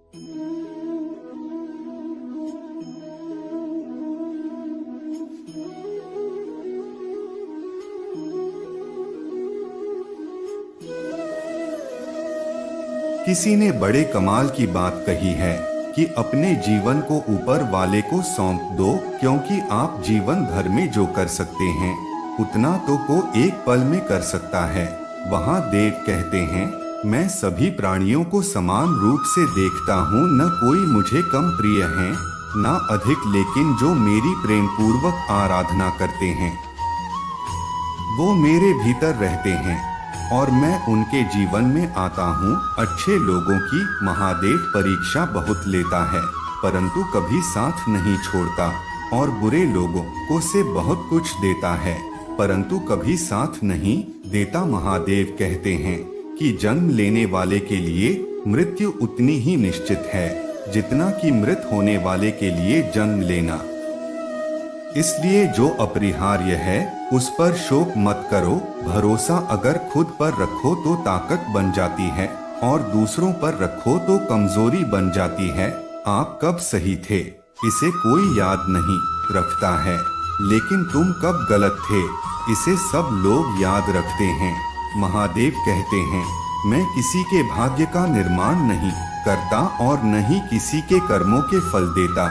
किसी ने बड़े कमाल की बात कही है कि अपने जीवन को ऊपर वाले को सौंप दो, क्योंकि आप जीवन भर में जो कर सकते हैं उतना तो को एक पल में कर सकता है। वहाँ देव कहते हैं, मैं सभी प्राणियों को समान रूप से देखता हूँ, न कोई मुझे कम प्रिय है न अधिक, लेकिन जो मेरी प्रेम पूर्वक आराधना करते हैं वो मेरे भीतर रहते हैं और मैं उनके जीवन में आता हूँ। अच्छे लोगों की महादेव परीक्षा बहुत लेता है परंतु कभी साथ नहीं छोड़ता, और बुरे लोगों को से बहुत कुछ देता है परंतु कभी साथ नहीं देता। महादेव कहते हैं कि जन्म लेने वाले के लिए मृत्यु उतनी ही निश्चित है जितना कि मृत होने वाले के लिए जन्म लेना। इसलिए जो अपरिहार्य है उस पर शोक मत करो। भरोसा अगर खुद पर रखो तो ताकत बन जाती है और दूसरों पर रखो तो कमजोरी बन जाती है। आप कब सही थे इसे कोई याद नहीं रखता है, लेकिन तुम कब गलत थे इसे सब लोग याद रखते हैं। महादेव कहते हैं, मैं किसी के भाग्य का निर्माण नहीं करता और न ही किसी के कर्मों के फल देता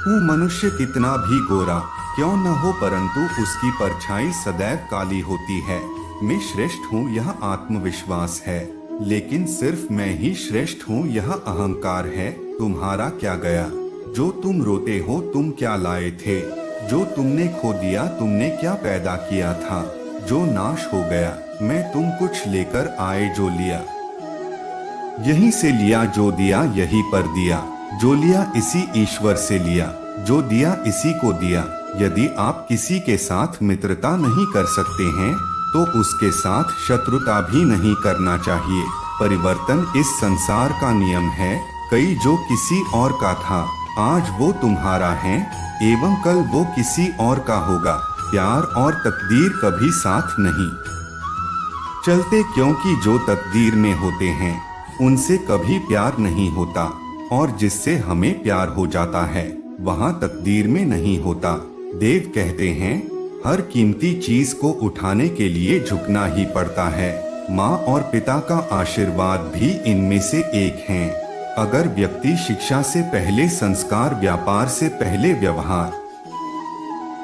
हूँ। मनुष्य कितना भी गोरा क्यों न हो परंतु उसकी परछाई सदैव काली होती है। मैं श्रेष्ठ हूँ यह आत्मविश्वास है, लेकिन सिर्फ मैं ही श्रेष्ठ हूँ यह अहंकार है। तुम्हारा क्या गया जो तुम रोते हो, तुम क्या लाए थे जो तुमने खो दिया, तुमने क्या पैदा किया था जो नाश हो गया। मैं तुम कुछ लेकर आए जो लिया यहीं से लिया, जो दिया यहीं पर दिया, जो लिया इसी ईश्वर से लिया, जो दिया इसी को दिया। यदि आप किसी के साथ मित्रता नहीं कर सकते हैं तो उसके साथ शत्रुता भी नहीं करना चाहिए। परिवर्तन इस संसार का नियम है। कई जो किसी और का था आज वो तुम्हारा है एवं कल वो किसी और का होगा। प्यार और तकदीर कभी साथ नहीं चलते, क्योंकि जो तकदीर में होते हैं उनसे कभी प्यार नहीं होता और जिससे हमें प्यार हो जाता है वहाँ तकदीर में नहीं होता। देव कहते हैं, हर कीमती चीज को उठाने के लिए झुकना ही पड़ता है। माँ और पिता का आशीर्वाद भी इनमें से एक है। अगर व्यक्ति शिक्षा से पहले संस्कार, व्यापार से पहले व्यवहार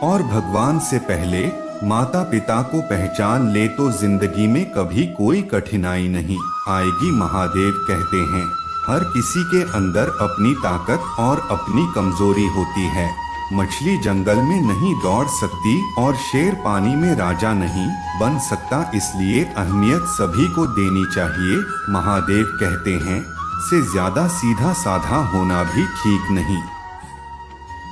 और भगवान से पहले माता पिता को पहचान ले तो जिंदगी में कभी कोई कठिनाई नहीं आएगी। महादेव कहते हैं, हर किसी के अंदर अपनी ताकत और अपनी कमजोरी होती है। मछली जंगल में नहीं दौड़ सकती और शेर पानी में राजा नहीं बन सकता, इसलिए अहमियत सभी को देनी चाहिए। महादेव कहते हैं, से ज्यादा सीधा साधा होना भी ठीक नहीं,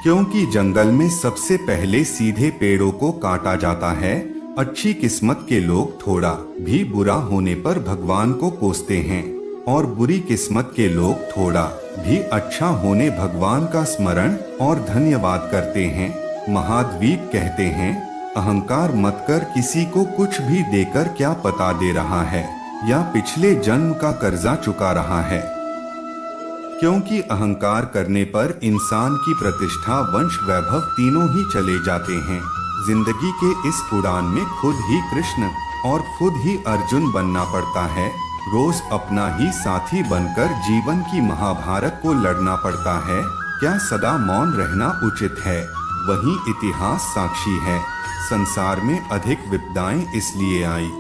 क्योंकि जंगल में सबसे पहले सीधे पेड़ों को काटा जाता है। अच्छी किस्मत के लोग थोड़ा भी बुरा होने पर भगवान को कोसते हैं और बुरी किस्मत के लोग थोड़ा भी अच्छा होने भगवान का स्मरण और धन्यवाद करते हैं। महाद्वीप कहते हैं, अहंकार मत कर, किसी को कुछ भी देकर क्या पता दे रहा है या पिछले जन्म का कर्जा चुका रहा है। क्योंकि अहंकार करने पर इंसान की प्रतिष्ठा, वंश, वैभव तीनों ही चले जाते हैं। जिंदगी के इस उड़ान में खुद ही कृष्ण और खुद ही अर्जुन बनना पड़ता है। रोज अपना ही साथी बनकर जीवन की महाभारत को लड़ना पड़ता है। क्या सदा मौन रहना उचित है? वही इतिहास साक्षी है। संसार में अधिक विपदाएं इसलिए आई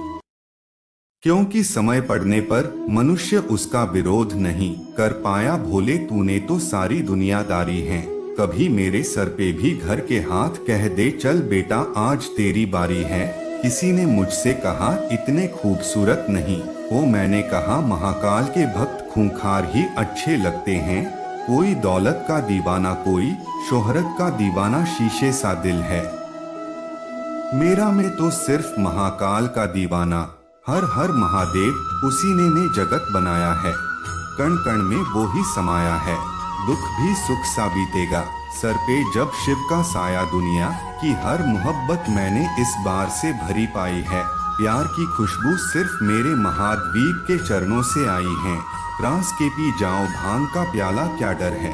क्योंकि समय पड़ने पर मनुष्य उसका विरोध नहीं कर पाया। भोले तूने तो सारी दुनियादारी है, कभी मेरे सर पे भी घर के हाथ कह दे, चल बेटा आज तेरी बारी है। किसी ने मुझसे कहा इतने खूबसूरत नहीं हो, मैंने कहा महाकाल के भक्त खूंखार ही अच्छे लगते हैं। कोई दौलत का दीवाना, कोई शोहरत का दीवाना, शीशे सा दिल है मेरा, में तो सिर्फ महाकाल का दीवाना। हर हर महादेव, उसी ने जगत बनाया है, कण कण में वो ही समाया है। दुख भी सुख सा बीतेगा, सर पे जब शिव का साया। दुनिया की हर मोहब्बत मैंने इस बार से भरी पाई है। प्यार की खुशबू सिर्फ मेरे महाद्वीप के चरणों से आई है। प्रास के पी जाओ भांग का प्याला, क्या डर है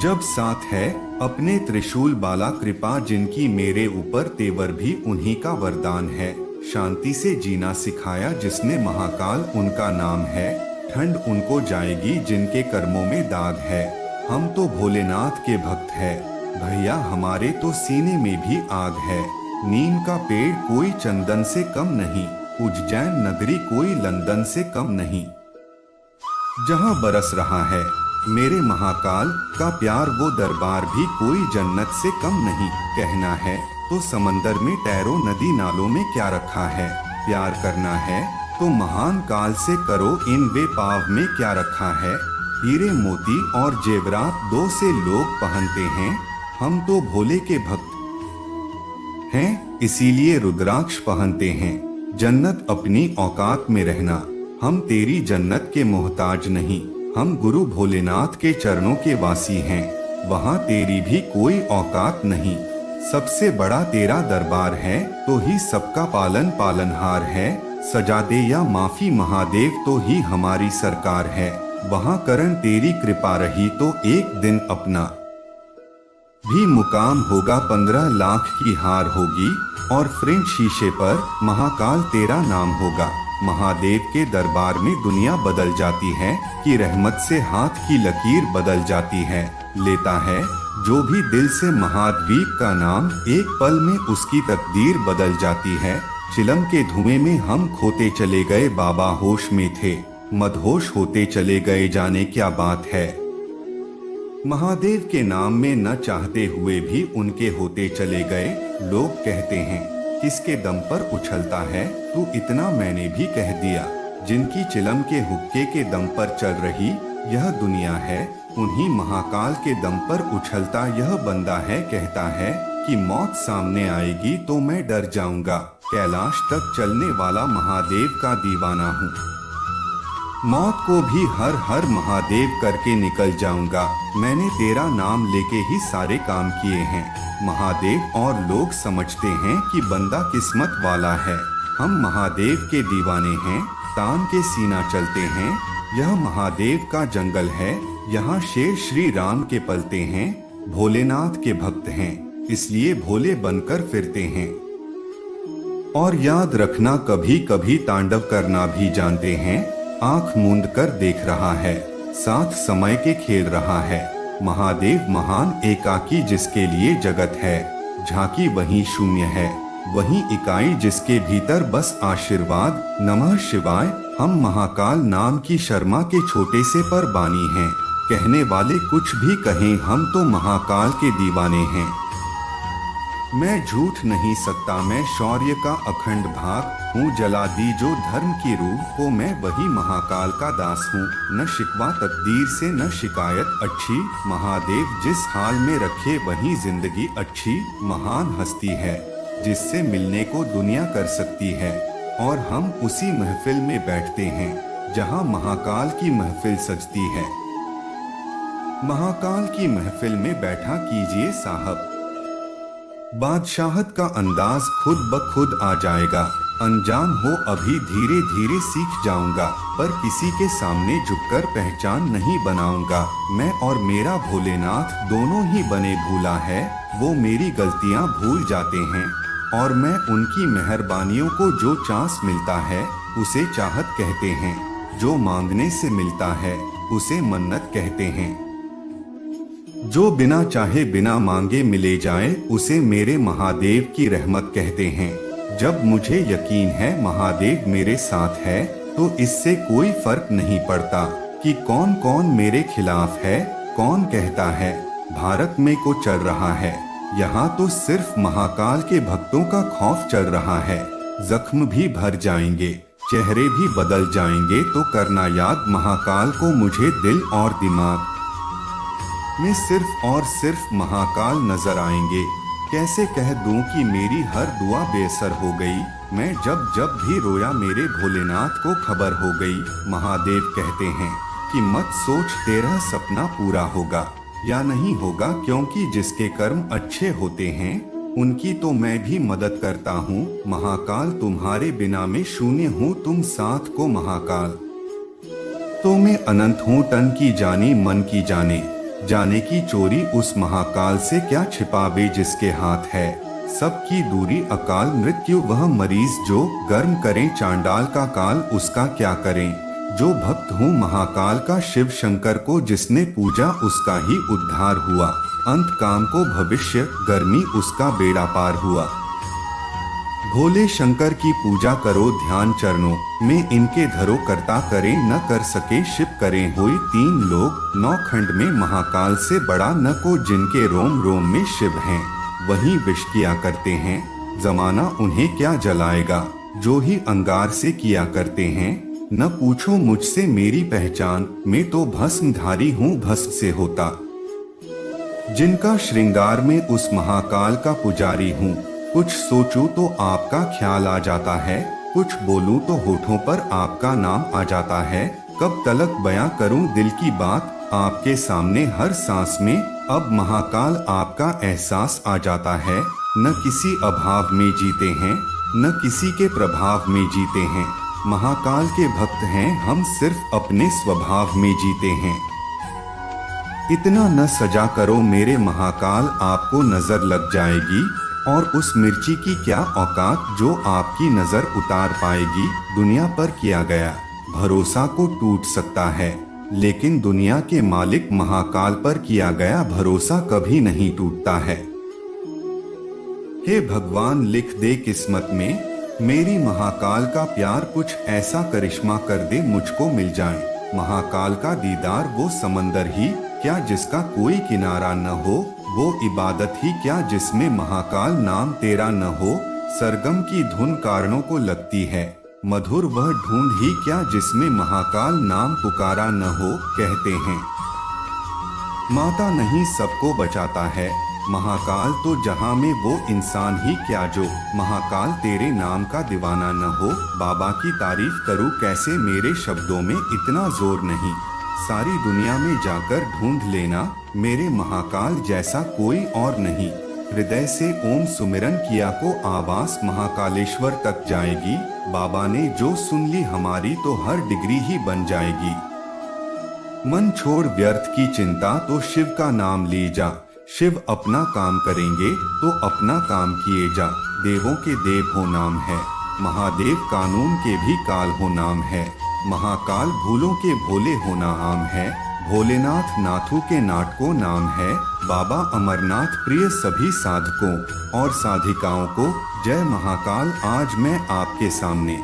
जब साथ है अपने त्रिशूल बाला। कृपा जिनकी मेरे ऊपर तेवर भी उन्हीं का वरदान है। शांति से जीना सिखाया जिसने महाकाल उनका नाम है। ठंड उनको जाएगी जिनके कर्मों में दाग है। हम तो भोलेनाथ के भक्त है भैया, हमारे तो सीने में भी आग है। नीम का पेड़ कोई चंदन से कम नहीं, उज्जैन नगरी कोई लंदन से कम नहीं। जहाँ बरस रहा है मेरे महाकाल का प्यार, वो दरबार भी कोई जन्नत से कम नहीं। कहना है तो समंदर में तैरो, नदी नालों में क्या रखा है। प्यार करना है तो महान काल से करो, इन वे पाव में क्या रखा है। हीरे मोती और जेवरात दो से लोग पहनते हैं, हम तो भोले के भक्त हैं इसीलिए रुद्राक्ष पहनते हैं। जन्नत अपनी औकात में रहना, हम तेरी जन्नत के मोहताज नहीं। हम गुरु भोलेनाथ के चरणों के वासी हैं, वहाँ तेरी भी कोई औकात नहीं। सबसे बड़ा तेरा दरबार है तो ही सबका पालन पालनहार है। सजा दे या माफी महादेव तो ही हमारी सरकार है। वहाँ करण तेरी कृपा रही तो एक दिन अपना भी मुकाम होगा। 15 लाख की हार होगी और फ्रेंच शीशे पर महाकाल तेरा नाम होगा। महादेव के दरबार में दुनिया बदल जाती है कि रहमत से हाथ की लकीर बदल जाती है। लेता है जो भी दिल से महाद्वीप का नाम, एक पल में उसकी तकदीर बदल जाती है। चिलम के धुएं में हम खोते चले गए, बाबा होश में थे मदहोश होते चले गए, जाने क्या बात है। महादेव के नाम में न चाहते हुए भी उनके होते चले गए। लोग कहते हैं किसके दम पर उछलता है तू इतना, मैंने भी कह दिया। जिनकी चिलम के हुक्के के दम पर चल रही यह दुनिया है, उन्हीं महाकाल के दम पर उछलता यह बंदा है। कहता है कि मौत सामने आएगी तो मैं डर जाऊंगा, कैलाश तक चलने वाला महादेव का दीवाना हूँ। मौत को भी हर हर महादेव करके निकल जाऊंगा। मैंने तेरा नाम लेके ही सारे काम किए हैं। महादेव और लोग समझते हैं कि बंदा किस्मत वाला है। हम महादेव के दीवाने हैं, तान के सीना चलते हैं। यह महादेव का जंगल है, यहाँ शेर श्री राम के पलते हैं। भोलेनाथ के भक्त हैं इसलिए भोले बनकर फिरते हैं। और याद रखना कभी कभी तांडव करना भी जानते हैं। आंख मूंद कर देख रहा है, साथ समय के खेल रहा है। महादेव महान एकाकी जिसके लिए जगत है। झांकी वही शून्य है, वही इकाई जिसके भीतर बस आशीर्वाद। नमः शिवाय। हम महाकाल नाम की शर्मा के छोटे से पर बानी हैं। कहने वाले कुछ भी कहें, हम तो महाकाल के दीवाने हैं। मैं झूठ नहीं सकता, मैं शौर्य का अखंड भाग हूँ। जला दी जो धर्म की रूह को, मैं वही महाकाल का दास हूँ। न शिकवा तकदीर से न शिकायत अच्छी, महादेव जिस हाल में रखे वही जिंदगी अच्छी। महान हस्ती है जिससे मिलने को दुनिया कर सकती है, और हम उसी महफिल में बैठते हैं जहाँ महाकाल की महफिल सजती है। महाकाल की महफिल में बैठा कीजिए साहब, बादशाहत का अंदाज खुद ब खुद आ जाएगा। अनजान हो अभी धीरे धीरे सीख जाऊंगा, पर किसी के सामने झुककर पहचान नहीं बनाऊंगा। मैं और मेरा भोलेनाथ दोनों ही बने भूला है। वो मेरी गलतियां भूल जाते हैं और मैं उनकी मेहरबानियों को जो चांस मिलता है उसे चाहत कहते हैं। जो मांगने से मिलता है उसे मन्नत कहते हैं। जो बिना चाहे बिना मांगे मिले जाए उसे मेरे महादेव की रहमत कहते हैं। जब मुझे यकीन है महादेव मेरे साथ है तो इससे कोई फर्क नहीं पड़ता कि कौन कौन मेरे खिलाफ है। कौन कहता है भारत में को चल रहा है, यहाँ तो सिर्फ महाकाल के भक्तों का खौफ चल रहा है। जख्म भी भर जाएंगे, चेहरे भी बदल जाएंगे, तो करना याद महाकाल को। मुझे दिल और दिमाग में सिर्फ और सिर्फ महाकाल नजर आएंगे। कैसे कह दूं कि मेरी हर दुआ बेअसर हो गई। मैं जब जब भी रोया मेरे भोलेनाथ को खबर हो गई। महादेव कहते हैं कि मत सोच तेरा सपना पूरा होगा या नहीं होगा, क्योंकि जिसके कर्म अच्छे होते हैं उनकी तो मैं भी मदद करता हूँ। महाकाल तुम्हारे बिना मैं शून्य हूँ, तुम साथ को महाकाल। तो मैं अनंत हूँ तन की जानी मन की जाने, जाने की चोरी उस महाकाल से क्या छिपावे जिसके हाथ है सबकी दूरी अकाल मृत्यु। वह मरीज जो गर्म करें चांडाल का काल उसका क्या करें, जो भक्त हूँ महाकाल का शिव शंकर को जिसने पूजा उसका ही उद्धार हुआ। अंत काम को भविष्य गर्मी उसका बेड़ा पार हुआ। भोले शंकर की पूजा करो ध्यान चरणों में इनके धरो, करता करे न कर सके शिव करें होई तीन लोग। नौ खंड में महाकाल से बड़ा न को, जिनके रोम रोम में शिव हैं वही विष किया करते हैं। जमाना उन्हें क्या जलाएगा जो ही अंगार से किया करते हैं। न पूछो मुझसे मेरी पहचान, मैं तो भस्मधारी हूँ भस्म से होता। जिनका श्रृंगार में उस महाकाल का पुजारी हूँ। कुछ सोचूं तो आपका ख्याल आ जाता है, कुछ बोलूं तो होठों पर आपका नाम आ जाता है। कब तलक बयां करूं दिल की बात आपके सामने हर सांस में। अब महाकाल आपका एहसास आ जाता है। न किसी अभाव में जीते हैं न किसी के प्रभाव में जीते हैं। महाकाल के भक्त हैं हम, सिर्फ अपने स्वभाव में जीते हैं। इतना न सजा करो मेरे महाकाल, आपको नजर लग जाएगी। और उस मिर्ची की क्या औकात जो आपकी नजर उतार पाएगी। दुनिया पर किया गया भरोसा को टूट सकता है, लेकिन दुनिया के मालिक महाकाल पर किया गया भरोसा कभी नहीं टूटता है। हे भगवान लिख दे किस्मत में मेरी महाकाल का प्यार, कुछ ऐसा करिश्मा कर दे मुझको मिल जाए। महाकाल का दीदार वो समंदर ही क्या जिसका कोई किनारा न हो, वो इबादत ही क्या जिसमें महाकाल नाम तेरा न हो। सरगम की धुन कारणों को लगती है मधुर, वह ढूंढ ही क्या जिसमें महाकाल नाम पुकारा न हो। कहते हैं माता नहीं सबको बचाता है, महाकाल तो जहां में वो इंसान ही क्या जो महाकाल तेरे नाम का दीवाना न हो। बाबा की तारीफ करूं कैसे मेरे शब्दों में इतना जोर नहीं। सारी दुनिया में जाकर ढूंढ लेना मेरे महाकाल जैसा कोई और नहीं। हृदय से ओम सुमिरन किया को आवाज महाकालेश्वर तक जाएगी। बाबा ने जो सुन ली हमारी तो हर डिग्री ही बन जाएगी। मन छोड़ व्यर्थ की चिंता तो शिव का नाम ले जा। शिव अपना काम करेंगे तो अपना काम किए जा। देवों के देव हो नाम है, महादेव कानून के भी काल हो नाम है। महाकाल भूलों के भोले होना आम है, भोलेनाथ नाथू के नाट को नाम है। बाबा अमरनाथ प्रिय सभी साधकों और साधिकाओं को जय महाकाल। आज मैं आपके सामने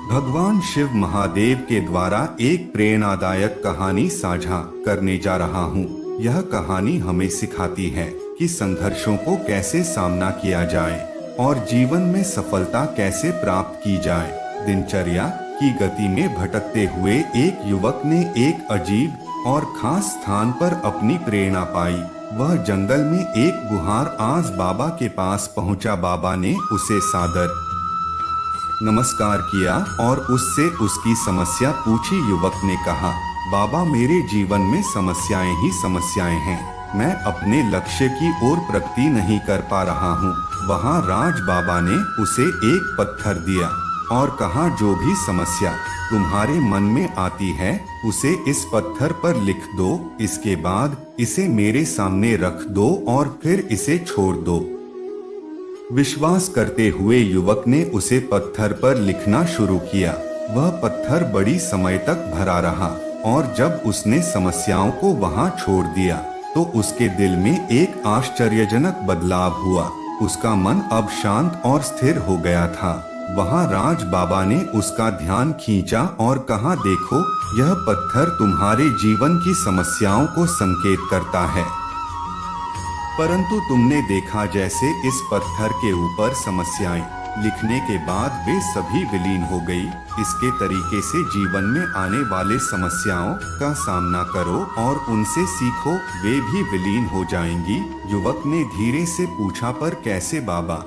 भगवान शिव महादेव के द्वारा एक प्रेरणादायक कहानी साझा करने जा रहा हूँ। यह कहानी हमें सिखाती है कि संघर्षों को कैसे सामना किया जाए और जीवन में सफलता कैसे प्राप्त की जाए। दिनचर्या की गति में भटकते हुए एक युवक ने एक अजीब और खास स्थान पर अपनी प्रेरणा पाई। वह जंगल में एक गुहार आज बाबा के पास पहुंचा। बाबा ने उसे सादर नमस्कार किया और उससे उसकी समस्या पूछी। युवक ने कहा, बाबा मेरे जीवन में समस्याएं ही समस्याएं हैं, मैं अपने लक्ष्य की ओर प्रगति नहीं कर पा रहा हूँ। वहाँ राज बाबा ने उसे एक पत्थर दिया और कहा, जो भी समस्या तुम्हारे मन में आती है उसे इस पत्थर पर लिख दो। इसके बाद इसे मेरे सामने रख दो और फिर इसे छोड़ दो। विश्वास करते हुए युवक ने उसे पत्थर पर लिखना शुरू किया। वह पत्थर बड़ी समय तक भरा रहा और जब उसने समस्याओं को वहां छोड़ दिया तो उसके दिल में एक आश्चर्यजनक बदलाव हुआ। उसका मन अब शांत और स्थिर हो गया था। वहां राज बाबा ने उसका ध्यान खींचा और कहा, देखो यह पत्थर तुम्हारे जीवन की समस्याओं को संकेत करता है, परंतु तुमने देखा जैसे इस पत्थर के ऊपर समस्याएं लिखने के बाद वे सभी विलीन हो गई। इसके तरीके से जीवन में आने वाले समस्याओं का सामना करो और उनसे सीखो, वे भी विलीन हो जाएंगी। युवक ने धीरे से पूछा, पर कैसे बाबा?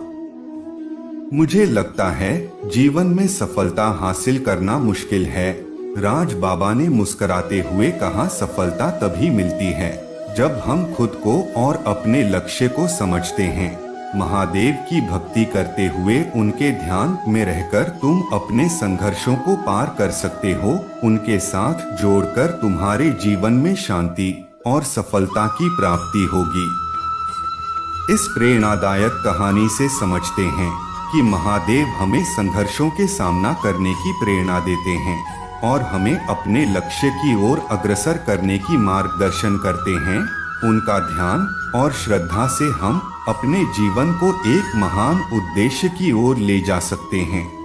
मुझे लगता है जीवन में सफलता हासिल करना मुश्किल है। राज बाबा ने मुस्कुराते हुए कहा, सफलता तभी मिलती है जब हम खुद को और अपने लक्ष्य को समझते हैं। महादेव की भक्ति करते हुए उनके ध्यान में रहकर तुम अपने संघर्षों को पार कर सकते हो। उनके साथ जोड़कर तुम्हारे जीवन में शांति और सफलता की प्राप्ति होगी। इस प्रेरणादायक कहानी से समझते हैं कि महादेव हमें संघर्षों के सामना करने की प्रेरणा देते हैं और हमें अपने लक्ष्य की ओर अग्रसर करने की मार्गदर्शन करते हैं। उनका ध्यान और श्रद्धा से हम अपने जीवन को एक महान उद्देश्य की ओर ले जा सकते हैं।